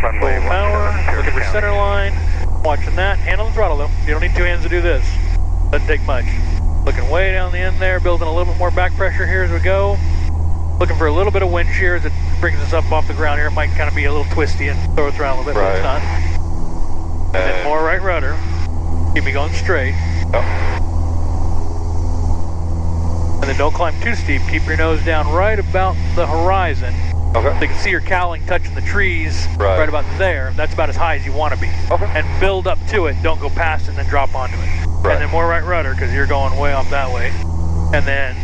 Runway full power, 17, looking for center line, watching that, hand on the throttle though, you don't need two hands to do this, doesn't take much. Looking way down the end there, building a little bit more back pressure here as we go. Looking for a little bit of wind shear as it brings us up off the ground here. It might kind of be a little twisty and throw us around a little bit, but it's not. And then more right rudder. Keep me going straight. And then don't climb too steep. Keep your nose down right about the horizon. Okay. So you can see your cowling touching the trees right about there. That's about as high as you want to be. Okay. And build up to it. Don't go past it and then drop onto it. Right. And then more right rudder because you're going way off that way. And then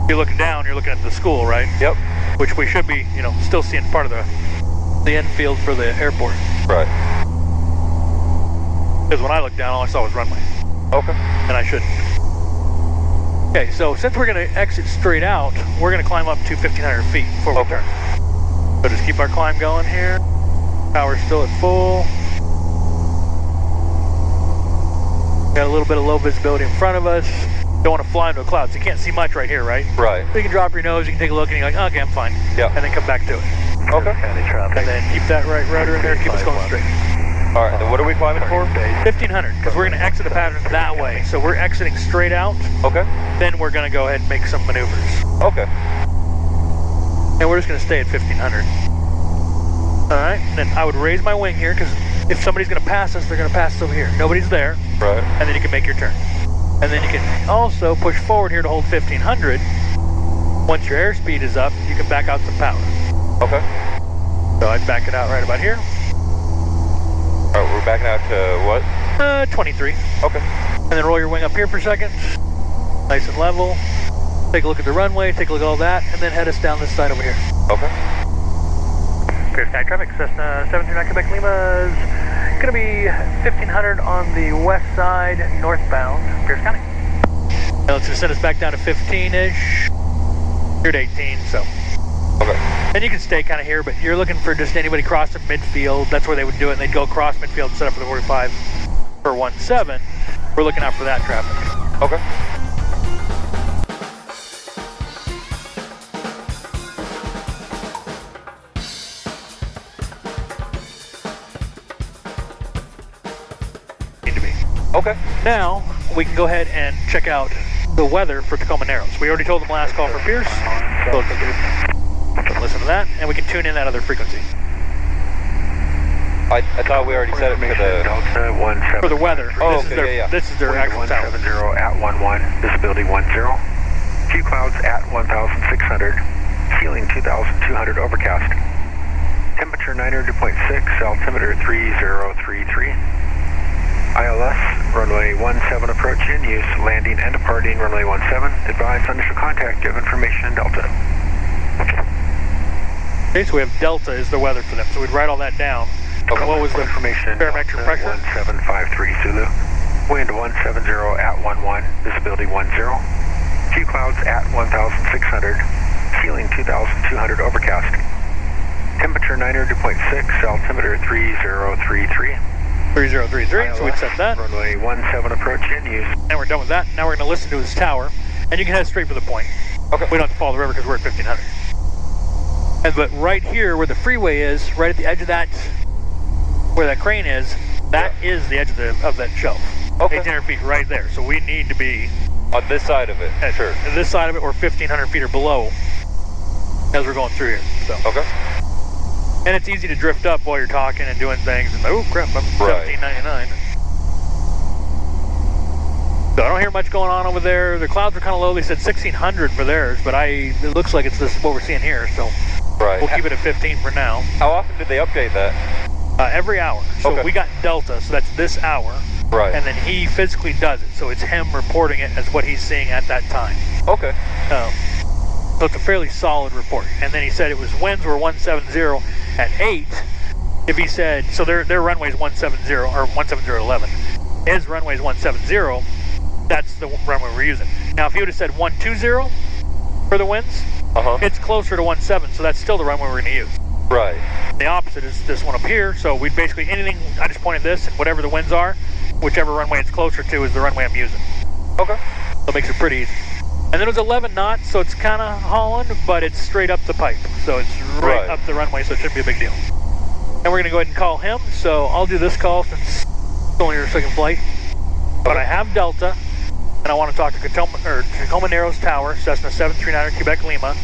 you're looking down, you're looking at the school, right? Yep. Which we should be, still seeing part of the infield for the airport. Right. Because when I looked down, all I saw was runway. Okay. And I shouldn't. Okay, so since we're going to exit straight out, we're going to climb up to 1,500 feet before we turn. So just keep our climb going here. Power's still at full. Got a little bit of low visibility in front of us. Don't want to fly into a cloud, so you can't see much right here, right? Right. So you can drop your nose, you can take a look, and you're like, okay, I'm fine. Yeah. And then come back to it. Okay. And then keep that right rudder in there, keep us going straight. All right, then what are we climbing for? 1,500, because we're going to exit the pattern that way. So we're exiting straight out. Okay. Then we're going to go ahead and make some maneuvers. Okay. And we're just going to stay at 1,500. All right, and then I would raise my wing here, because if somebody's going to pass us, they're going to pass us over here. Nobody's there. Right. And then you can make your turn. And then you can also push forward here to hold 1,500. Once your airspeed is up, you can back out some power. Okay. So I'd back it out right about here. All right, we're backing out to what? 23. Okay. And then roll your wing up here for a second. Nice and level. Take a look at the runway, take a look at all that, and then head us down this side over here. Okay. Clear sky traffic, Cessna 739 Quebec Lima is going to be 1,500 on the west side, northbound, Pierce County. Now let's just send us back down to 15-ish. You're at 18, so. Okay. And you can stay kind of here, but you're looking for just anybody crossing midfield. That's where they would do it, and they'd go across midfield and set up for the 45 for 17. We're looking out for that traffic. Okay. Okay. Now, we can go ahead and check out the weather for Tacoma Narrows. We already told them last call for Pierce. So listen to that, and we can tune in that other frequency. I thought we already set it for the... Delta 17. For the weather. Oh, this okay, is their, yeah. This is their actual tower. 170 at 11, visibility 10. Few clouds at 1,600, ceiling 2,200 overcast. Temperature 900.6, altimeter 3033. ILS, runway 17 approach in use, landing and departing runway 17. Advise initial contact, give information Delta. Okay, so we have Delta is the weather for them. So we'd write all that down. Okay. What was the information? barometric pressure? 1753 Zulu. Wind 170 at 11, visibility 10. Few clouds at 1,600, ceiling 2,200 overcast. Temperature 900.6, altimeter 3033. 3033, so we'd set that. Runway 17 approach in use. And we're done with that. Now we're going to listen to his tower, and you can head straight for the point. Okay. We don't have to follow the river because we're at 1,500. But right here where the freeway is, right at the edge of that, where that crane is, that is the edge of that shelf. Okay. 1,800 feet right there. So we need to be On this side of it, sure. This side of it, or 1,500 feet or below as we're going through here. So. Okay. And it's easy to drift up while you're talking and doing things. And oh crap, I'm $17.99. So I don't hear much going on over there. The clouds are kind of low. They said 1,600 for theirs, but it looks like it's this what we're seeing here. So we'll keep it at 15 for now. How often did they update that? Every hour. So we got Delta, so that's this hour. Right. And then he physically does it. So it's him reporting it as what he's seeing at that time. Okay. So it's a fairly solid report. And then he said it was winds were 170 at 8. If he said, so their runway's 170 or 170 at 11. His runway's 170. That's the runway we're using. Now, if he would have said 120 for the winds, it's closer to 17, so that's still the runway we're going to use. Right. The opposite is this one up here, so we'd basically, anything, I just pointed this, and whatever the winds are, whichever runway it's closer to is the runway I'm using. Okay. So it makes it pretty easy. And then it was 11 knots, so it's kind of hauling, but it's straight up the pipe. So it's right up the runway, so it shouldn't be a big deal. And we're gonna go ahead and call him. So I'll do this call since it's only your second flight. But I have Delta, and I want to talk to Tacoma Narrows Tower, Cessna 739 Quebec Lima,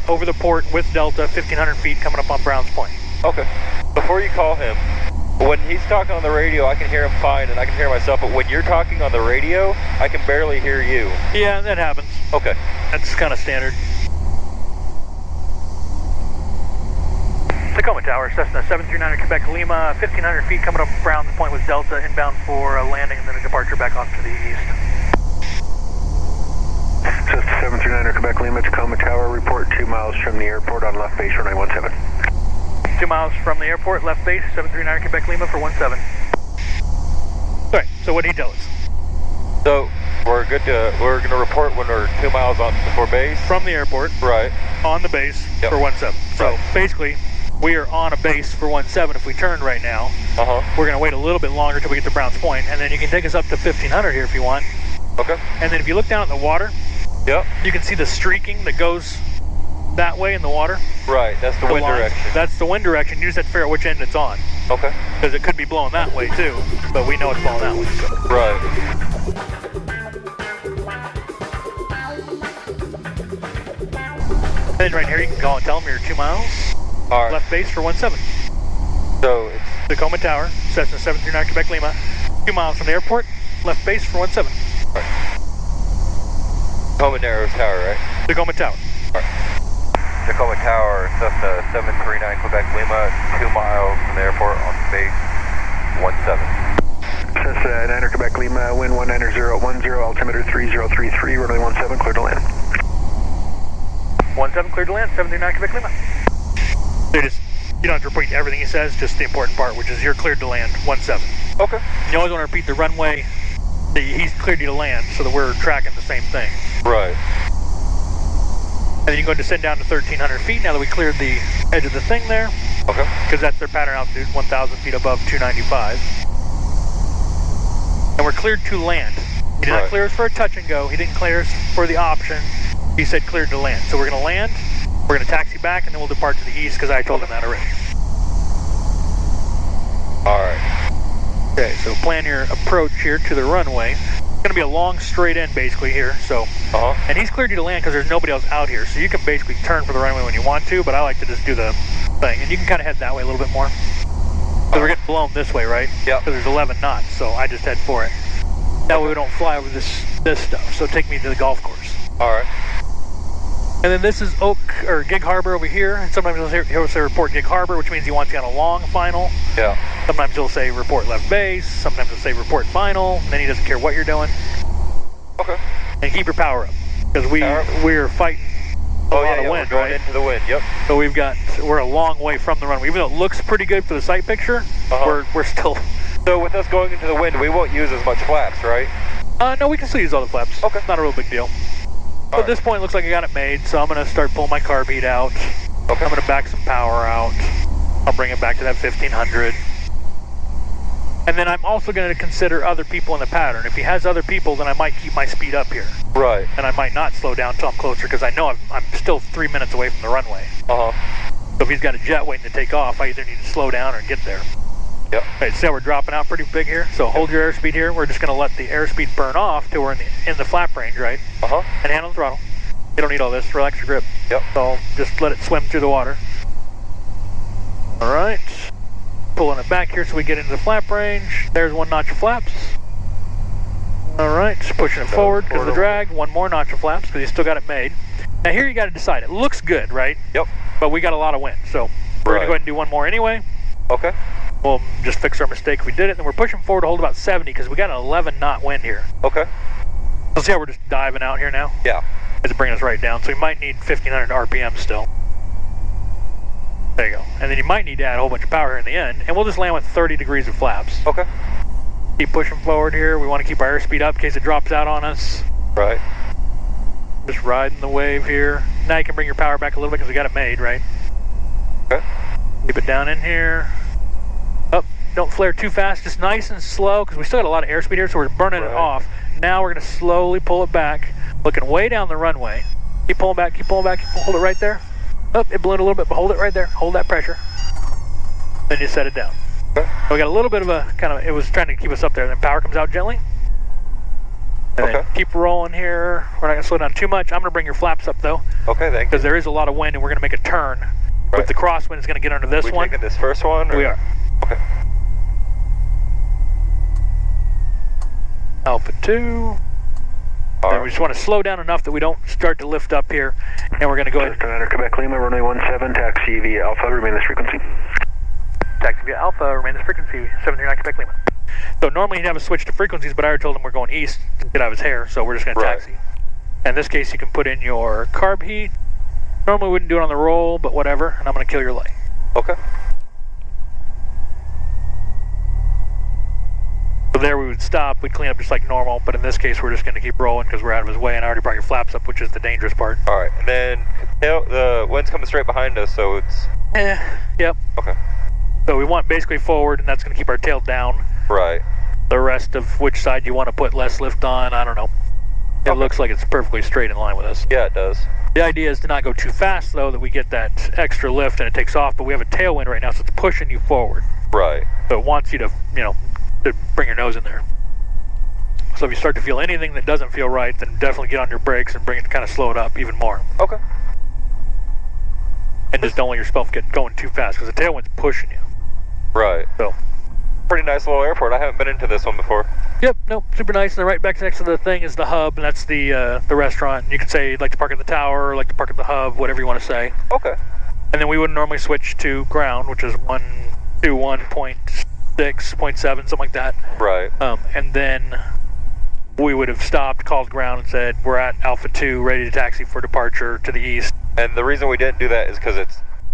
over the port with Delta, 1,500 feet coming up on Browns Point. Okay. Before you call him, when he's talking on the radio, I can hear him fine and I can hear myself, but when you're talking on the radio, I can barely hear you. Yeah, that happens. Okay. That's kind of standard. Tacoma Tower, Cessna 739 Quebec Lima, 1,500 feet coming up Browns Point with Delta, inbound for a landing and then a departure back off to the east. Cessna 739 Quebec Lima, Tacoma Tower, report 2 miles from the airport on left base, runway 17. 2 miles from the airport, left base, 739 Quebec Lima for 17. Alright, so what did he tell us? So, we're gonna report when we're 2 miles on before base? From the airport. Right. On the base Yep. for 17. So Right. basically, we are on a base for 17 if we turn right now. Uh-huh. We're going to wait a little bit longer till we get to Browns Point, and then you can take us up to 1,500 here if you want. Okay. And then if you look down at the water, Yep. you can see the streaking that goes that way in the water. Right, that's the wind lines. direction. That's the wind direction. You just have to figure out which end it's on, Okay. because it could be blowing that way too, but we know it's blowing that way. So. Right. And then right here you can call and tell them you're 2 miles, Alright. left base for 17. So, it's Tacoma Tower, Cessna 739 Quebec Lima, 2 miles from the airport, left base for 17. Tacoma Narrows Tower, right? Tacoma Tower. Tacoma Tower, Cessna 739 Quebec Lima, 2 miles from the airport on base 17. Cessna 9 Quebec Lima, wind 190.10, altimeter 3033, runway 17, clear to land. 17 cleared to land, 739 Quebec Lima. You don't have to repeat everything he says, just the important part, which is you're cleared to land, 17. Okay. You always want to repeat the runway that he's cleared you to land so that we're tracking the same thing. Right. And then you can go descend down to 1,300 feet now that we cleared the edge of the thing there, Okay. because that's their pattern altitude, 1,000 feet above 295. And we're cleared to land. He did not Right. clear us for a touch and go. He didn't clear us for the option. He said cleared to land. So we're going to land, we're going to taxi back, and then we'll depart to the east because I told him that already. Alright. Okay, so plan your approach here to the runway. It's going to be a long straight end basically here. So, Uh-huh. and he's cleared you to land because there's nobody else out here. So you can basically turn for the runway when you want to, but I like to just do the thing. And you can kind of head that way a little bit more. Because we're getting blown this way, right? Yep. Because there's 11 knots, so I just head for it. That way we don't fly over this stuff. So take me to the golf course. Alright. And then this is Gig Harbor over here. And sometimes he'll say report Gig Harbor, which means he wants you on a long final. Yeah. Sometimes he'll say report left base. Sometimes he'll say report final. And then he doesn't care what you're doing. Okay. And keep your power up, because we're fighting a lot of wind, we're going right? into the wind, yep. So we're a long way from the runway. Even though it looks pretty good for the sight picture, we're still. So with us going into the wind, we won't use as much flaps, right? No, we can still use all the flaps. Okay. Not a real big deal. So at this point, it looks like I got it made, so I'm going to start pulling my carb heat out. Okay. I'm going to back some power out. I'll bring it back to that 1,500. And then I'm also going to consider other people in the pattern. If he has other people, then I might keep my speed up here. Right. And I might not slow down until I'm closer, because I know I'm still 3 minutes away from the runway. Uh-huh. So if he's got a jet waiting to take off, I either need to slow down or get there. Yep. Okay, see how we're dropping out pretty big here? So hold your airspeed here. We're just going to let the airspeed burn off till we're in the flap range, right? Uh-huh. And handle the throttle. You don't need all this. Relax your grip. Yep. So just let it swim through the water. All right. Pulling it back here so we get into the flap range. There's one notch of flaps. All right. Just pushing it forward because of the drag. One more notch of flaps because you still got it made. Now here you got to decide. It looks good, right? Yep. But we got a lot of wind. So we're going to go ahead and do one more anyway. Okay. We'll just fix our mistake if we did it. And we're pushing forward to hold about 70 because we got an 11 knot wind here. Okay. Let's see how we're just diving out here now. Yeah. It's bringing us right down. So we might need 1,500 RPM still. There you go. And then you might need to add a whole bunch of power here in the end. And we'll just land with 30 degrees of flaps. Okay. Keep pushing forward here. We want to keep our airspeed up in case it drops out on us. Right. Just riding the wave here. Now you can bring your power back a little bit because we got it made, right? Okay. Keep it down in here. Up. Don't flare too fast. Just nice and slow because we still got a lot of airspeed here, so we're burning it off. Now we're going to slowly pull it back, looking way down the runway. Keep pulling back, keep pulling back. Hold it right there. Up, it ballooned a little bit, but hold it right there. Hold that pressure. Then you set it down. Okay. We got a little bit of a it was trying to keep us up there. Then power comes out gently. And then keep rolling here. We're not going to slow down too much. I'm going to bring your flaps up though. Okay, thank you. Because there is a lot of wind and we're going to make a turn. Right. With the crosswind is going to get under this one. We taking this first one? Or? We are. Okay. Alpha 2. And we just want to slow down enough that we don't start to lift up here. And we're going to go ahead. 9 Quebec Lima, runway 17, taxi via Alpha, remain this frequency. Taxi via Alpha, remain this frequency, 739 Quebec Lima. So normally he'd have a switch to frequencies, but I already told him we're going east to get out of his hair, so we're just going to taxi. In this case, you can put in your carb heat. Normally we wouldn't do it on the roll, but whatever, and I'm going to kill your light. Okay. So there we would stop, we'd clean up just like normal, but in this case we're just going to keep rolling because we're out of his way, and I already brought your flaps up, which is the dangerous part. Alright, and then the wind's coming straight behind us, so it's... Yep. Okay. So we want basically forward, and that's going to keep our tail down. Right. The rest of which side you want to put less lift on, I don't know. It looks like it's perfectly straight in line with us. Yeah, it does. The idea is to not go too fast, though, that we get that extra lift and it takes off, but we have a tailwind right now, so it's pushing you forward. Right. So it wants you to, to bring your nose in there. So if you start to feel anything that doesn't feel right, then definitely get on your brakes and bring it to kind of slow it up even more. Okay. And just don't let yourself get going too fast, because the tailwind's pushing you. Right. So. Pretty nice little airport. I haven't been into this one before. Yep, nope, super nice. And then right back next to the thing is the hub, and that's the restaurant. You can say you'd like to park at the tower, or like to park at the hub, whatever you want to say. Okay. And then we would normally switch to ground, which is 121.6, 0.7, something like that. Right. And then we would have stopped, called ground, and said, we're at Alpha 2, ready to taxi for departure to the east. And the reason we didn't do that is because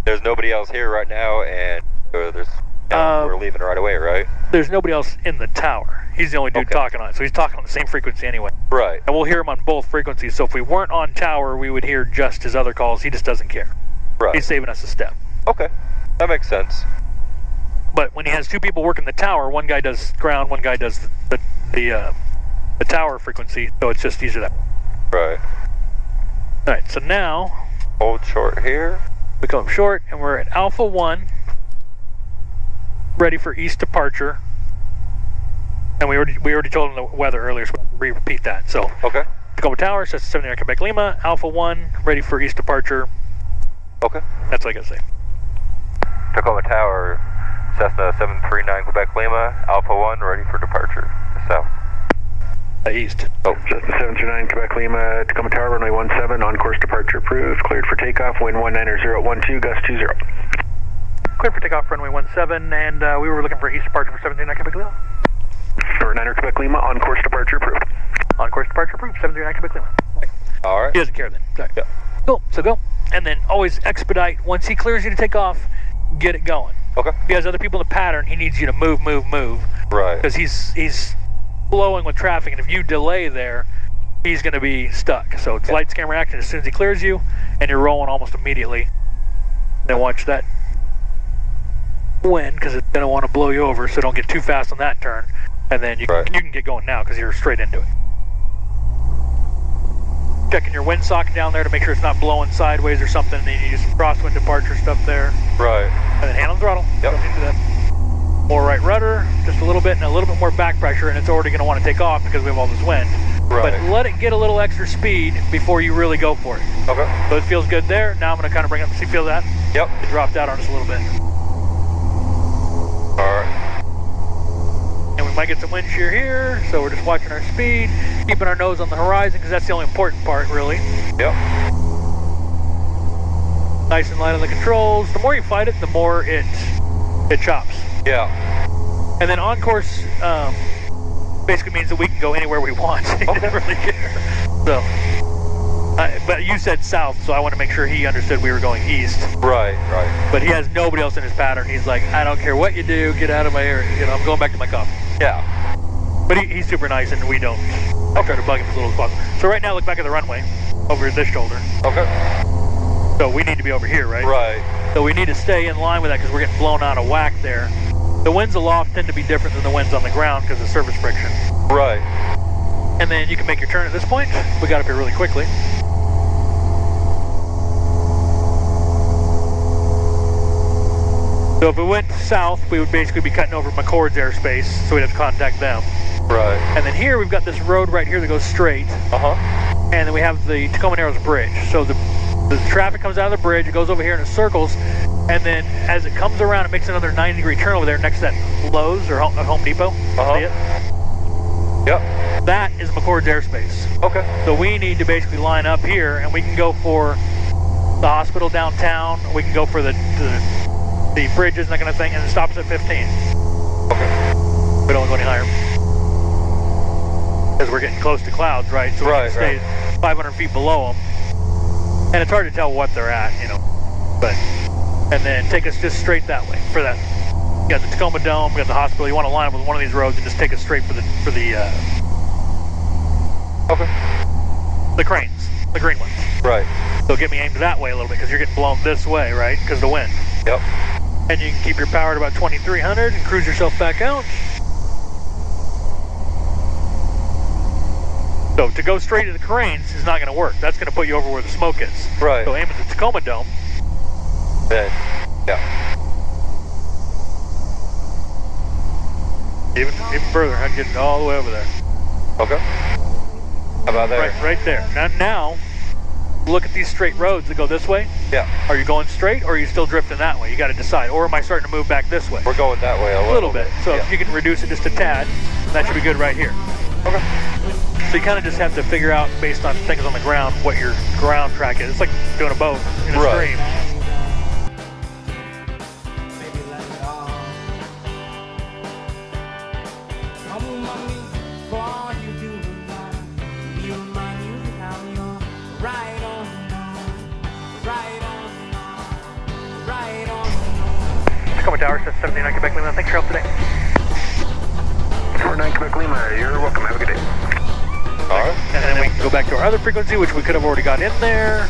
there's nobody else here right now, and we're leaving right away, right? There's nobody else in the tower. He's the only dude talking on it, so he's talking on the same frequency anyway. Right. And we'll hear him on both frequencies, so if we weren't on tower, we would hear just his other calls. He just doesn't care. Right. He's saving us a step. Okay, that makes sense. But when he has two people working the tower, one guy does ground, one guy does the tower frequency, so it's just easier that way. Right. Alright, so now... Hold short here. We come up short, and we're at Alpha 1, ready for east departure. And we already told him the weather earlier, so we'll repeat that. So, okay. Tacoma Tower, Cessna 79 Quebec Lima, Alpha 1, ready for east departure. Okay. That's what I gotta say. Tacoma Tower, Cessna 739 Quebec Lima, Alpha 1, ready for departure. South. East. Oh, Cessna 739 Quebec Lima, Tacoma Tower, runway 17, on course departure approved, cleared for takeoff, wind 190.12, gust 20. Cleared for takeoff, runway 17, and we were looking for east departure for 739 Quebec Lima. For 9 Quebec Lima, on course departure approved. On course departure approved, 739 Quebec Lima. Right. All right. He doesn't care then. Sorry. Yeah. Cool, so go. And then always expedite. Once he clears you to take off, get it going. Okay. If he has other people in the pattern, he needs you to move. Right. Because he's flowing with traffic, and if you delay there, he's going to be stuck. So it's lights, camera, action as soon as he clears you, and you're rolling almost immediately. Then watch that wind, because it's going to want to blow you over, so don't get too fast on that turn. And then you can get going now, because you're straight into it. Checking your wind socket down there to make sure it's not blowing sideways or something. And then you do some crosswind departure stuff there. Right. And then hand on the throttle. Yep. Don't need to do that. More right rudder, just a little bit, and a little bit more back pressure, and it's already going to want to take off because we have all this wind. Right. But let it get a little extra speed before you really go for it. Okay. So it feels good there. Now I'm going to kind of bring up, see, feel that? Yep. It dropped out on us a little bit. All right. And we might get some wind shear here, so we're just watching our speed, keeping our nose on the horizon, because that's the only important part, really. Yep. Nice and light on the controls. The more you fight it, the more it chops. Yeah. And then on course basically means that we can go anywhere we want. He doesn't really care. So, but you said south, so I want to make sure he understood we were going east. Right. But he has nobody else in his pattern. He's like, I don't care what you do, get out of my area. I'm going back to my coffee. Yeah. But he's super nice, and we don't. I try to bug him as little as possible. So right now, look back at the runway, over this shoulder. Okay. So we need to be over here, right? Right. So we need to stay in line with that because we're getting blown out of whack there. The winds aloft tend to be different than the winds on the ground because of surface friction. Right. And then you can make your turn at this point. We got up here really quickly. So if it went south, we would basically be cutting over McCord's airspace, so we'd have to contact them. Right. And then here we've got this road right here that goes straight. And then we have the Tacoma Narrows Bridge. So the traffic comes out of the bridge, it goes over here and it circles, and then as it comes around, it makes another 90-degree turn over there next to that Lowe's or Home Depot. See it? Yep. That is McCord's airspace. Okay. So we need to basically line up here, and we can go for the hospital downtown, we can go for the bridges and that kind of thing, and it stops at 15. Okay. We don't go any higher. Because we're getting close to clouds, right? So we can stay 500 feet below them. And it's hard to tell what they're at, you know. But, and then take us just straight that way for that. You got the Tacoma Dome, you got the hospital. You want to line up with one of these roads and just take us straight for the cranes, the green ones. Right. So get me aimed that way a little bit because you're getting blown this way, right? Because of the wind. Yep. And you can keep your power at about 2300 and cruise yourself back out. So to go straight to the cranes is not going to work. That's going to put you over where the smoke is. Right. So aim at the Tacoma Dome. Then, yeah. Even further, I can get it all the way over there. Okay. How about there? Right there. Now, look at these straight roads that go this way. Yeah. Are you going straight or are you still drifting that way? You got to decide. Or am I starting to move back this way? We're going that way a little bit. So if you can reduce it just a tad, that should be good right here. Okay. So you kind of just have to figure out, based on things on the ground, what your ground track is. It's like doing a boat in a stream. Tacoma Tower, 79 Quebec Lima. Thanks for your help today. 49 Quebec Lima, you're welcome. Have a good day. Alright. And then we can go back to our other frequency, which we could have already got in there.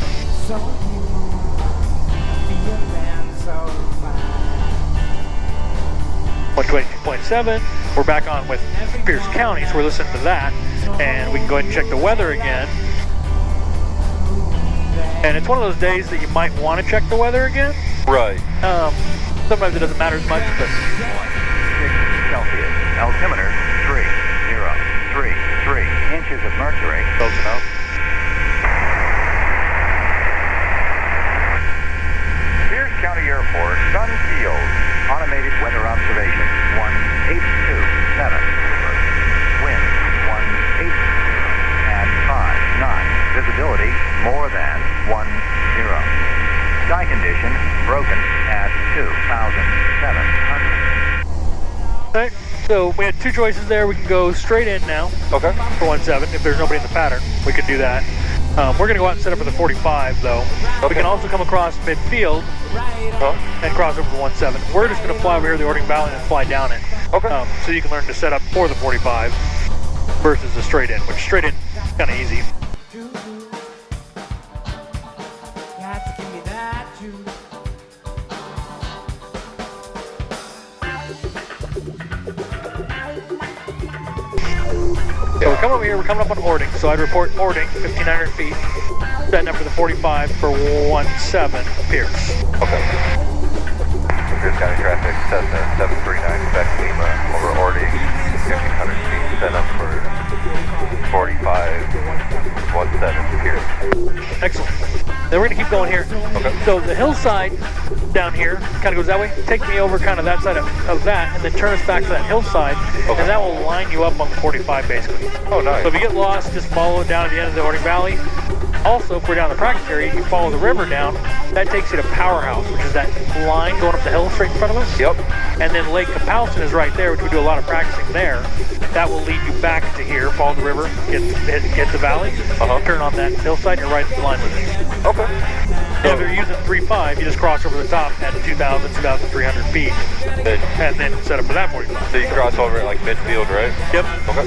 128.7. We're back on with Pierce County, so we're listening to that. And we can go ahead and check the weather again. And it's one of those days that you might want to check the weather again. Right. Sometimes it doesn't matter as much, but... Celsius, altimeter 303 inches of mercury. Close enough. Pierce County Airport, Sun Field, automated weather observation 1827. Wind 180 at 5 knots. Visibility more than 10. Sky condition broken at 2,700. Okay, so we had two choices there. We can go straight in now. Okay. For 17. If there's nobody in the pattern, we could do that. We're going to go out and set up for the 45, though. Okay. We can also come across midfield and cross over for 17. We're just going to fly over here to the Ording Valley and fly down it. Okay. So you can learn to set up for the 45 versus the straight in, which straight in is kind of easy. So we're coming over here, we're coming up on Ording, so I'd report Ording, 1,500 feet, setting up for the 45 for 17 Pierce. Okay. Pierce County traffic, Cessna 739 Quebec Lima, over Ording, 1,500 feet, set up for 45, 17 Pierce. Excellent. Then we're going to keep going here. Okay. So the hillside down here kind of goes that way. Take me over kind of that side of that, and then turn us back to that hillside, and that will line you up on the 45 basically. Oh, nice. So if you get lost, just follow it down to the end of the Ording Valley. Also, if we're down the practice area, you follow the river down. That takes you to Powerhouse, which is that line going up the hill straight in front of us. Yep. And then Lake Kapowsin is right there, which we do a lot of practicing there. That will lead you back to here, follow the river, get the valley, turn on that hillside, and you're right at the line with it. Okay. And if you're using 3.5, you just cross over the top at 2,000, 2,300 feet, and then set up for that 45. So you cross over at like midfield, right? Yep. Okay.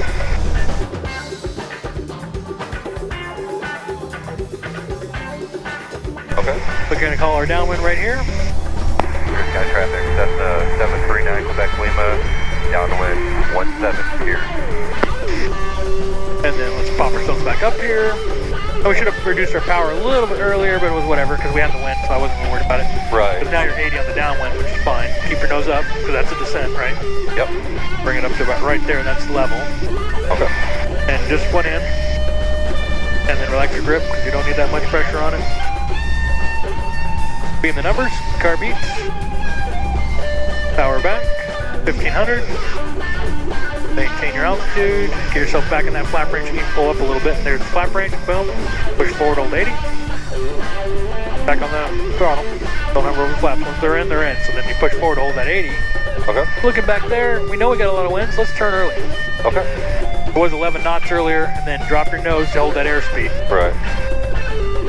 Okay. We're going to call our downwind right here. Pierce County traffic, Cessna 739 Quebec Lima, downwind 17 here. And then let's pop ourselves back up here. And we should have reduced our power a little bit earlier, but it was whatever because we had the wind, so I wasn't worried about it. Right. Because now you're 80 on the downwind, which is fine. keep your nose up, because that's a descent, right? Yep. Bring it up to about right there, that's level. Okay. And just one in. And then relax your grip, because you don't need that much pressure on it. Being the numbers, car beats. Power back, 1500. Maintain your altitude, get yourself back in that flap range, you can pull up a little bit, and there's the flap range, boom. Push forward, hold 80. Back on the throttle. Don't have roll the flaps. Once they're in, they're in. So then you push forward, hold that 80. Okay. Looking back there, we know we got a lot of winds. Let's turn early. Okay. It was 11 knots earlier, and then drop your nose to hold that airspeed. Right.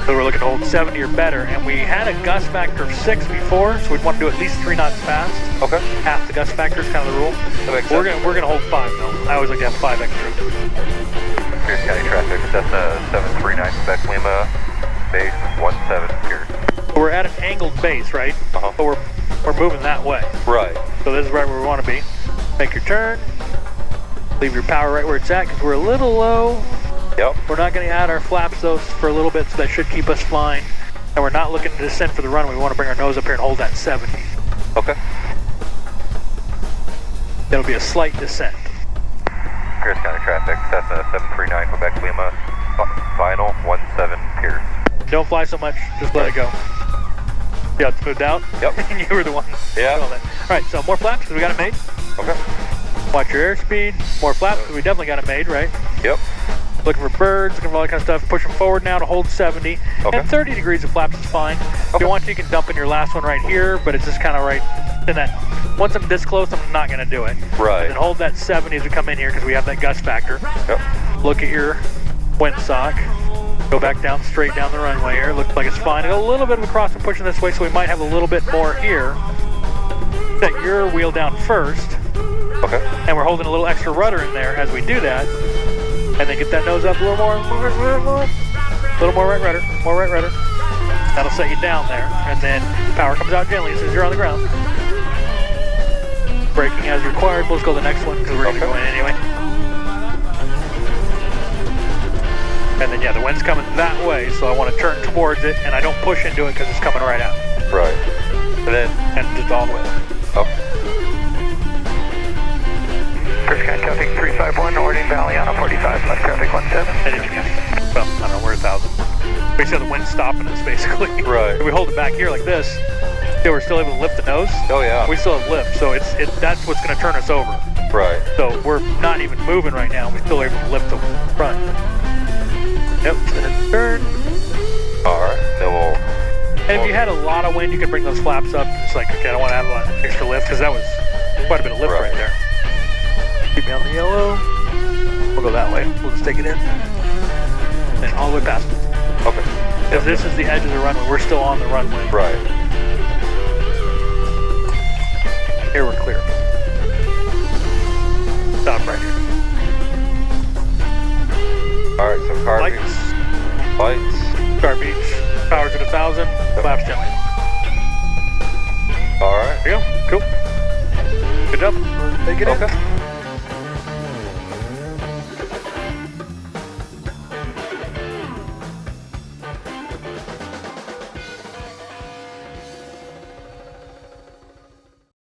So we're looking to hold 70 or better. And we had a gust factor of 6 before, so we'd want to do at least 3 knots fast. Okay. Half the gust factor is kind of the rule. That makes sense. We're gonna hold 5 though. I always like to have 5 extra. Pierce County traffic, Cessna 739 Quebec Lima, base 17 Pierce. We're at an angled base, right? Uh-huh. But we're moving that way. Right. So this is right where we want to be. Make your turn. Leave your power right where it's at because we're a little low. Yep. We're not going to add our flaps though for a little bit, so that should keep us flying. And we're not looking to descend for the runway. We want to bring our nose up here and hold that 70. Okay. It'll be a slight descent. Pierce County traffic, Cessna 739 Quebec Lima, final 17 Pierce. Don't fly so much, just let it go. Yeah, it's moved out. Yep. You were the one. Yeah. All right, so more flaps because we got it made. Okay. Watch your airspeed. More flaps because we definitely got it made, right? Yep. Looking for birds, looking for all that kind of stuff. Push them forward now to hold 70. Okay. And 30 degrees of flaps is fine. If you want to, you can dump in your last one right here, but it's just kind of right in that. Once I'm this close, I'm not going to do it. Right. And then hold that 70 as we come in here because we have that gust factor. Yep. Look at your windsock. Go back down, straight down the runway here. Looks like it's fine. A little bit of a cross and pushing this way, so we might have a little bit more here. Set your wheel down first. Okay. And we're holding a little extra rudder in there as we do that. And then get that nose up a little more. A little more right rudder. More right rudder. That'll set you down there. And then power comes out gently as soon as you're on the ground. Braking as required. Let's go to the next one because we're going to go in anyway. And then, yeah, the wind's coming that way, so I want to turn towards it, and I don't push into it because it's coming right out. Right. And just all the way up. Oh. Pierce County traffic 351, Ording Valley on a 45, left traffic 17. Well, I don't know, we're 1,000. We see how the wind's stopping us, basically. Right. If we hold it back here like this, yeah, we're still able to lift the nose. Oh, yeah. We still have lift, so that's what's going to turn us over. Right. So we're not even moving right now. We're still able to lift the front. Yep, and turn. Alright, then we'll... And if you had a lot of wind, you could bring those flaps up. It's like, okay, I don't want to add a lot of extra lift, because that was quite a bit of lift right there. Keep me on the yellow. We'll go that way. We'll just take it in. And all the way past it. Okay. If this is the edge of the runway, we're still on the runway. Right. Here we're clear. Stop right here. Alright, so car Lights. beats. Lights. Car beats. Power's at 1,000. Flaps gently. Alright. There you go. Cool. Good job. Take it in.